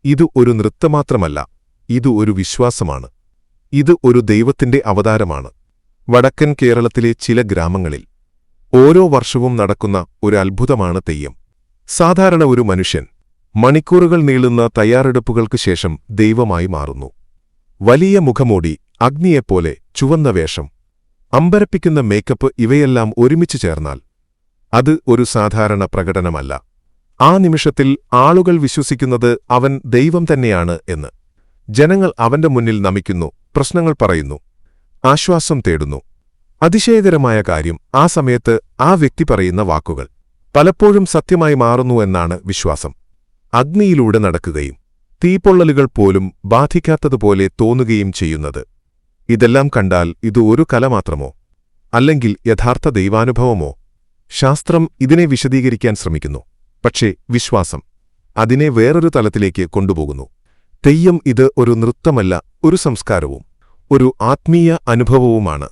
ഇത് ഒരു നൃത്തമാത്രമല്ല, ഇത് ഒരു വിശ്വാസമാണ്. ഇത് ഒരു ദൈവത്തിന്റെ അവതാരമാണ്. വടക്കൻ കേരളത്തിലെ ചില ഗ്രാമങ്ങളിൽ ഓരോ വർഷവും നടക്കുന്ന ഒരു അത്ഭുതമാണ് തെയ്യം. സാധാരണ ഒരു മനുഷ്യൻ മണിക്കൂറുകൾ നീളുന്ന തയ്യാറെടുപ്പുകൾക്ക് ശേഷം ദൈവമായി മാറുന്നു. വലിയ മുഖമൂടി, അഗ്നിയെപ്പോലെ ചുവന്ന വേഷം, അമ്പരപ്പിക്കുന്ന മേക്കപ്പ് ഇവയെല്ലാം ഒരുമിച്ചു ചേർന്നാൽ അത് ഒരു സാധാരണ പ്രകടനമല്ല. ആ നിമിഷത്തിൽ ആളുകൾ വിശ്വസിക്കുന്നത് അവൻ ദൈവം തന്നെയാണ് എന്ന്. ജനങ്ങൾ അവന്റെ മുന്നിൽ നമിക്കുന്നു, പ്രശ്നങ്ങൾ പറയുന്നു, ആശ്വാസം തേടുന്നു. അതിശയകരമായ കാര്യം, ആ സമയത്ത് ആ വ്യക്തി പറയുന്ന വാക്കുകൾ പലപ്പോഴും സത്യമായി മാറുന്നു എന്നാണ് വിശ്വാസം. അഗ്നിയിലൂടെ നടക്കുകയും തീപ്പൊള്ളലുകൾ പോലും ബാധിക്കാത്തതുപോലെ തോന്നുകയും ചെയ്യുന്നത്. ഇതെല്ലാം കണ്ടാൽ ഇത് ഒരു കല മാത്രമോ, അല്ലെങ്കിൽ യഥാർത്ഥ ദൈവാനുഭവമോ? ശാസ്ത്രം ഇതിനെ വിശദീകരിക്കാൻ ശ്രമിക്കുന്നു, പക്ഷേ വിശ്വാസം അതിനെ വേറൊരു തലത്തിലേക്ക് കൊണ്ടുപോകുന്നു. തെയ്യം ഇത് ഒരു നൃത്തമല്ല, ഒരു സംസ്കാരവും ഒരു ആത്മീയ അനുഭവവുമാണ്.